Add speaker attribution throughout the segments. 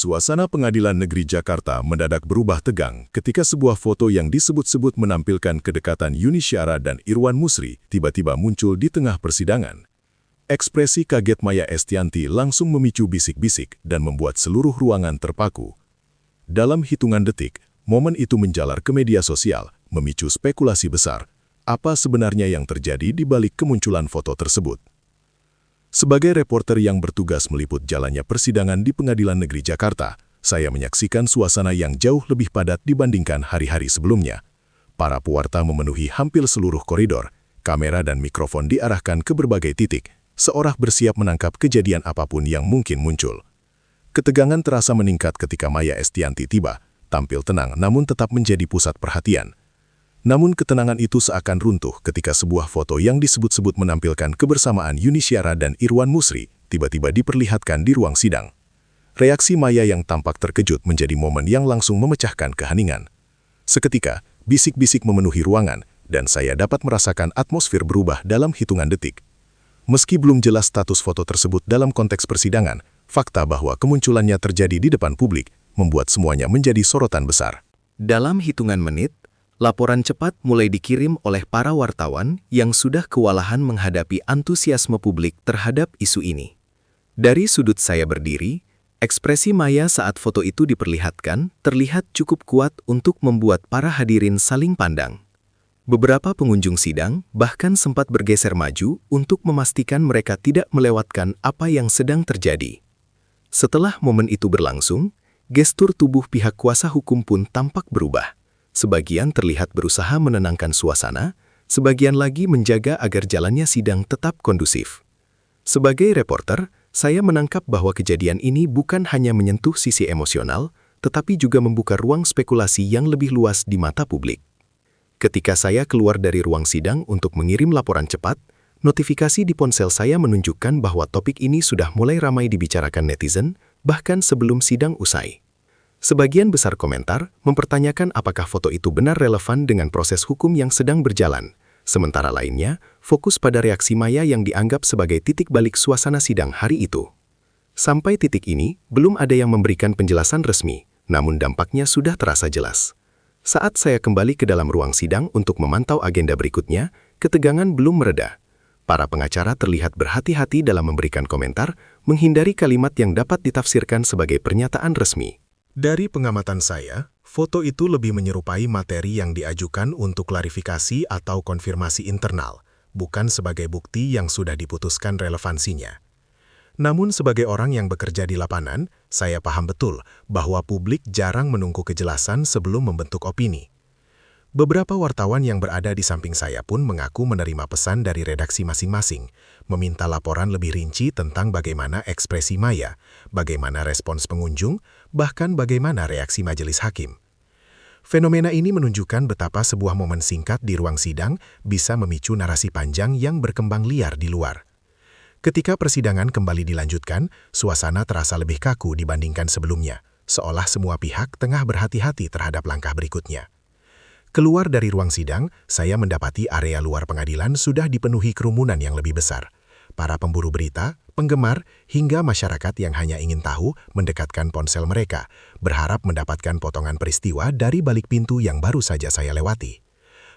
Speaker 1: Suasana Pengadilan Negeri Jakarta mendadak berubah tegang ketika sebuah foto yang disebut-sebut menampilkan kedekatan Yuni Syara dan Irwan Musri tiba-tiba muncul di tengah persidangan. Ekspresi kaget Maya Estianty langsung memicu bisik-bisik dan membuat seluruh ruangan terpaku. Dalam hitungan detik, momen itu menjalar ke media sosial, memicu spekulasi besar. Apa sebenarnya yang terjadi di balik kemunculan foto tersebut? Sebagai reporter yang bertugas meliput jalannya persidangan di Pengadilan Negeri Jakarta, saya menyaksikan suasana yang jauh lebih padat dibandingkan hari-hari sebelumnya. Para pewarta memenuhi hampir seluruh koridor, kamera dan mikrofon diarahkan ke berbagai titik, seolah bersiap menangkap kejadian apapun yang mungkin muncul. Ketegangan terasa meningkat ketika Maya Estianty tiba, tampil tenang namun tetap menjadi pusat perhatian. Namun ketenangan itu seakan runtuh ketika sebuah foto yang disebut-sebut menampilkan kebersamaan Yuni Syara dan Irwan Musri tiba-tiba diperlihatkan di ruang sidang. Reaksi Maya yang tampak terkejut menjadi momen yang langsung memecahkan keheningan. Seketika, bisik-bisik memenuhi ruangan dan saya dapat merasakan atmosfer berubah dalam hitungan detik. Meski belum jelas status foto tersebut dalam konteks persidangan, fakta bahwa kemunculannya terjadi di depan publik membuat semuanya menjadi sorotan besar.
Speaker 2: Dalam hitungan menit, laporan cepat mulai dikirim oleh para wartawan yang sudah kewalahan menghadapi antusiasme publik terhadap isu ini. Dari sudut saya berdiri, ekspresi Maya saat foto itu diperlihatkan terlihat cukup kuat untuk membuat para hadirin saling pandang. Beberapa pengunjung sidang bahkan sempat bergeser maju untuk memastikan mereka tidak melewatkan apa yang sedang terjadi. Setelah momen itu berlangsung, gestur tubuh pihak kuasa hukum pun tampak berubah. Sebagian terlihat berusaha menenangkan suasana, sebagian lagi menjaga agar jalannya sidang tetap kondusif. Sebagai reporter, saya menangkap bahwa kejadian ini bukan hanya menyentuh sisi emosional, tetapi juga membuka ruang spekulasi yang lebih luas di mata publik. Ketika saya keluar dari ruang sidang untuk mengirim laporan cepat, notifikasi di ponsel saya menunjukkan bahwa topik ini sudah mulai ramai dibicarakan netizen, bahkan sebelum sidang usai. Sebagian besar komentar mempertanyakan apakah foto itu benar relevan dengan proses hukum yang sedang berjalan, sementara lainnya fokus pada reaksi Maya yang dianggap sebagai titik balik suasana sidang hari itu. Sampai titik ini, belum ada yang memberikan penjelasan resmi, namun dampaknya sudah terasa jelas. Saat saya kembali ke dalam ruang sidang untuk memantau agenda berikutnya, ketegangan belum mereda. Para pengacara terlihat berhati-hati dalam memberikan komentar, menghindari kalimat yang dapat ditafsirkan sebagai pernyataan resmi.
Speaker 3: Dari pengamatan saya, foto itu lebih menyerupai materi yang diajukan untuk klarifikasi atau konfirmasi internal, bukan sebagai bukti yang sudah diputuskan relevansinya. Namun sebagai orang yang bekerja di lapangan, saya paham betul bahwa publik jarang menunggu kejelasan sebelum membentuk opini. Beberapa wartawan yang berada di samping saya pun mengaku menerima pesan dari redaksi masing-masing, meminta laporan lebih rinci tentang bagaimana ekspresi Maya, bagaimana respons pengunjung, bahkan bagaimana reaksi majelis hakim. Fenomena ini menunjukkan betapa sebuah momen singkat di ruang sidang bisa memicu narasi panjang yang berkembang liar di luar. Ketika persidangan kembali dilanjutkan, suasana terasa lebih kaku dibandingkan sebelumnya, seolah semua pihak tengah berhati-hati terhadap langkah berikutnya. Keluar dari ruang sidang, saya mendapati area luar pengadilan sudah dipenuhi kerumunan yang lebih besar. Para pemburu berita, penggemar, hingga masyarakat yang hanya ingin tahu mendekatkan ponsel mereka, berharap mendapatkan potongan peristiwa dari balik pintu yang baru saja saya lewati.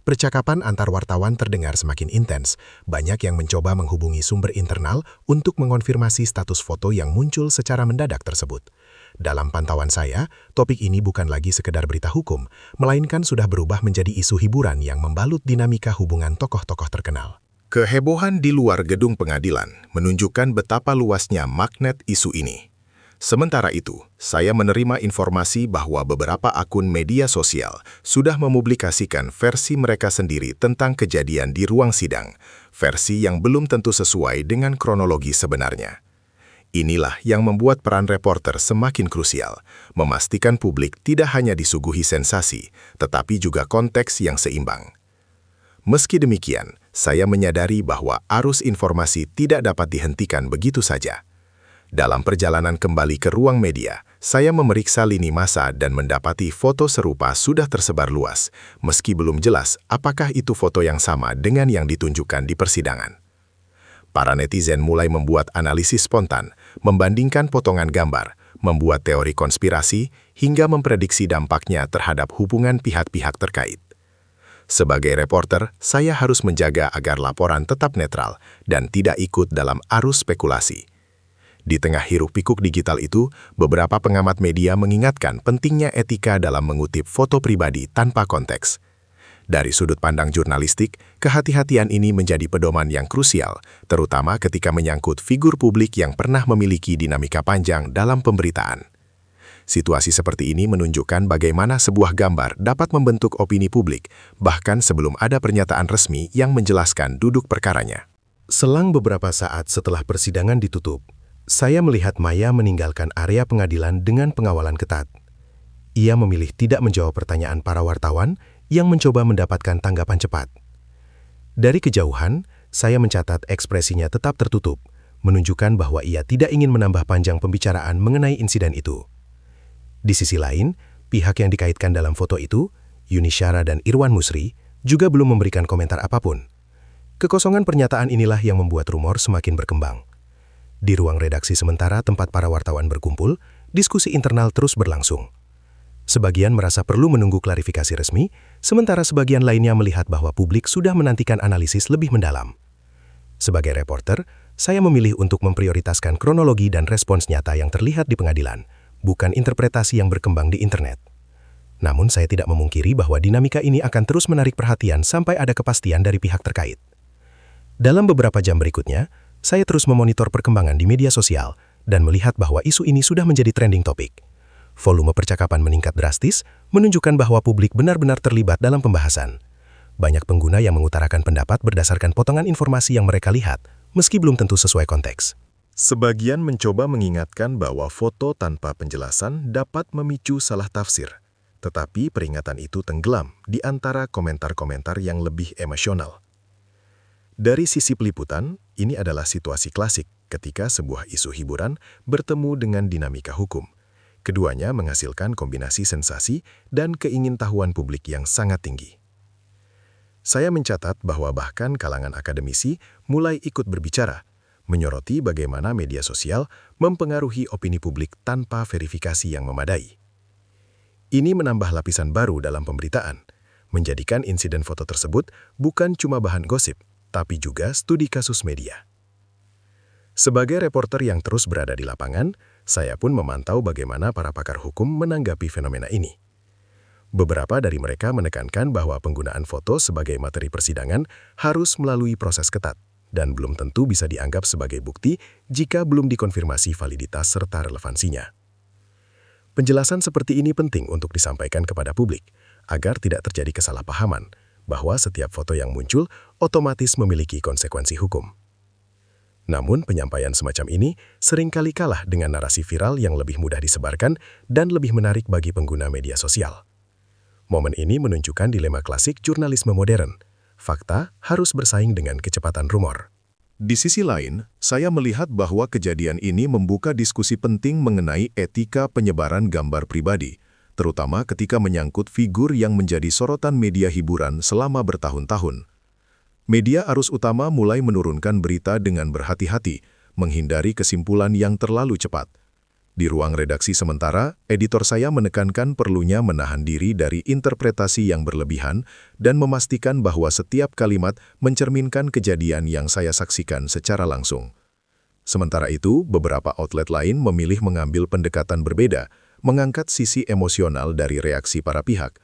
Speaker 3: Percakapan antar wartawan terdengar semakin intens, banyak yang mencoba menghubungi sumber internal untuk mengonfirmasi status foto yang muncul secara mendadak tersebut. Dalam pantauan saya, topik ini bukan lagi sekedar berita hukum, melainkan sudah berubah menjadi isu hiburan yang membalut dinamika hubungan tokoh-tokoh terkenal.
Speaker 4: Kehebohan di luar gedung pengadilan menunjukkan betapa luasnya magnet isu ini. Sementara itu, saya menerima informasi bahwa beberapa akun media sosial sudah mempublikasikan versi mereka sendiri tentang kejadian di ruang sidang, versi yang belum tentu sesuai dengan kronologi sebenarnya. Inilah yang membuat peran reporter semakin krusial, memastikan publik tidak hanya disuguhi sensasi, tetapi juga konteks yang seimbang. Meski demikian, saya menyadari bahwa arus informasi tidak dapat dihentikan begitu saja. Dalam perjalanan kembali ke ruang media, saya memeriksa lini massa dan mendapati foto serupa sudah tersebar luas, meski belum jelas apakah itu foto yang sama dengan yang ditunjukkan di persidangan. Para netizen mulai membuat analisis spontan, membandingkan potongan gambar, membuat teori konspirasi, hingga memprediksi dampaknya terhadap hubungan pihak-pihak terkait. Sebagai reporter, saya harus menjaga agar laporan tetap netral dan tidak ikut dalam arus spekulasi. Di tengah hiruk-pikuk digital itu, beberapa pengamat media mengingatkan pentingnya etika dalam mengutip foto pribadi tanpa konteks. Dari sudut pandang jurnalistik, kehati-hatian ini menjadi pedoman yang krusial, terutama ketika menyangkut figur publik yang pernah memiliki dinamika panjang dalam pemberitaan. Situasi seperti ini menunjukkan bagaimana sebuah gambar dapat membentuk opini publik, bahkan sebelum ada pernyataan resmi yang menjelaskan duduk perkaranya.
Speaker 3: Selang beberapa saat setelah persidangan ditutup, saya melihat Maya meninggalkan area pengadilan dengan pengawalan ketat. Ia memilih tidak menjawab pertanyaan para wartawan yang mencoba mendapatkan tanggapan cepat. Dari kejauhan, saya mencatat ekspresinya tetap tertutup, menunjukkan bahwa ia tidak ingin menambah panjang pembicaraan mengenai insiden itu. Di sisi lain, pihak yang dikaitkan dalam foto itu, Yuni Syara dan Irwan Musri, juga belum memberikan komentar apapun. Kekosongan pernyataan inilah yang membuat rumor semakin berkembang. Di ruang redaksi sementara tempat para wartawan berkumpul, diskusi internal terus berlangsung. Sebagian merasa perlu menunggu klarifikasi resmi, sementara sebagian lainnya melihat bahwa publik sudah menantikan analisis lebih mendalam. Sebagai reporter, saya memilih untuk memprioritaskan kronologi dan respons nyata yang terlihat di pengadilan, bukan interpretasi yang berkembang di internet. Namun saya tidak memungkiri bahwa dinamika ini akan terus menarik perhatian sampai ada kepastian dari pihak terkait. Dalam beberapa jam berikutnya, saya terus memonitor perkembangan di media sosial dan melihat bahwa isu ini sudah menjadi trending topik. Volume percakapan meningkat drastis, menunjukkan bahwa publik benar-benar terlibat dalam pembahasan. Banyak pengguna yang mengutarakan pendapat berdasarkan potongan informasi yang mereka lihat, meski belum tentu sesuai konteks.
Speaker 1: Sebagian mencoba mengingatkan bahwa foto tanpa penjelasan dapat memicu salah tafsir, tetapi peringatan itu tenggelam di antara komentar-komentar yang lebih emosional. Dari sisi peliputan, ini adalah situasi klasik ketika sebuah isu hiburan bertemu dengan dinamika hukum. Keduanya menghasilkan kombinasi sensasi dan keingintahuan publik yang sangat tinggi. Saya mencatat bahwa bahkan kalangan akademisi mulai ikut berbicara, menyoroti bagaimana media sosial mempengaruhi opini publik tanpa verifikasi yang memadai. Ini menambah lapisan baru dalam pemberitaan, menjadikan insiden foto tersebut bukan cuma bahan gosip, tapi juga studi kasus media. Sebagai reporter yang terus berada di lapangan, saya pun memantau bagaimana para pakar hukum menanggapi fenomena ini. Beberapa dari mereka menekankan bahwa penggunaan foto sebagai materi persidangan harus melalui proses ketat, dan belum tentu bisa dianggap sebagai bukti jika belum dikonfirmasi validitas serta relevansinya. Penjelasan seperti ini penting untuk disampaikan kepada publik, agar tidak terjadi kesalahpahaman bahwa setiap foto yang muncul otomatis memiliki konsekuensi hukum. Namun, penyampaian semacam ini seringkali kalah dengan narasi viral yang lebih mudah disebarkan dan lebih menarik bagi pengguna media sosial. Momen ini menunjukkan dilema klasik jurnalisme modern. Fakta harus bersaing dengan kecepatan rumor. Di sisi lain, saya melihat bahwa kejadian ini membuka diskusi penting mengenai etika penyebaran gambar pribadi, terutama ketika menyangkut figur yang menjadi sorotan media hiburan selama bertahun-tahun. Media arus utama mulai menurunkan berita dengan berhati-hati, menghindari kesimpulan yang terlalu cepat. Di ruang redaksi sementara, editor saya menekankan perlunya menahan diri dari interpretasi yang berlebihan dan memastikan bahwa setiap kalimat mencerminkan kejadian yang saya saksikan secara langsung. Sementara itu, beberapa outlet lain memilih mengambil pendekatan berbeda, mengangkat sisi emosional dari reaksi para pihak.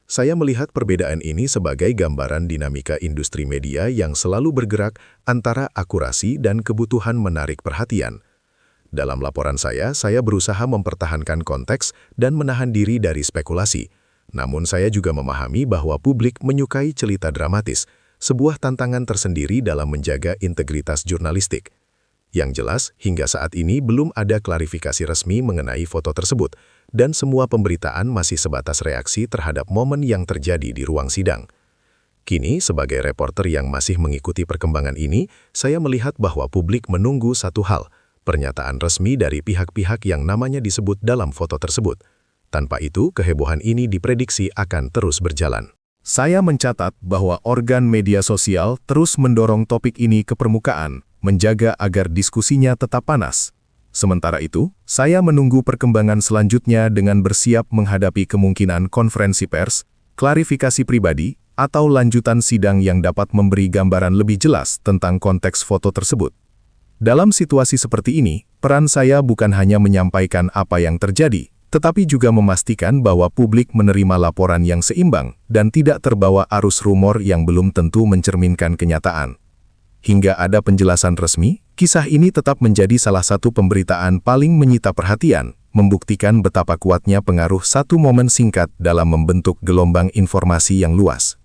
Speaker 1: Saya melihat perbedaan ini sebagai gambaran dinamika industri media yang selalu bergerak antara akurasi dan kebutuhan menarik perhatian. Dalam laporan saya berusaha mempertahankan konteks dan menahan diri dari spekulasi. Namun saya juga memahami bahwa publik menyukai cerita dramatis, sebuah tantangan tersendiri dalam menjaga integritas jurnalistik. Yang jelas, hingga saat ini belum ada klarifikasi resmi mengenai foto tersebut, dan semua pemberitaan masih sebatas reaksi terhadap momen yang terjadi di ruang sidang. Kini, sebagai reporter yang masih mengikuti perkembangan ini, saya melihat bahwa publik menunggu satu hal, pernyataan resmi dari pihak-pihak yang namanya disebut dalam foto tersebut. Tanpa itu, kehebohan ini diprediksi akan terus berjalan.
Speaker 4: Saya mencatat bahwa organ media sosial terus mendorong topik ini ke permukaan, menjaga agar diskusinya tetap panas.
Speaker 1: Sementara itu, saya menunggu perkembangan selanjutnya dengan bersiap menghadapi kemungkinan konferensi pers, klarifikasi pribadi, atau lanjutan sidang yang dapat memberi gambaran lebih jelas tentang konteks foto tersebut. Dalam situasi seperti ini, peran saya bukan hanya menyampaikan apa yang terjadi, tetapi juga memastikan bahwa publik menerima laporan yang seimbang dan tidak terbawa arus rumor yang belum tentu mencerminkan kenyataan. Hingga ada penjelasan resmi, kisah ini tetap menjadi salah satu pemberitaan paling menyita perhatian, membuktikan betapa kuatnya pengaruh satu momen singkat dalam membentuk gelombang informasi yang luas.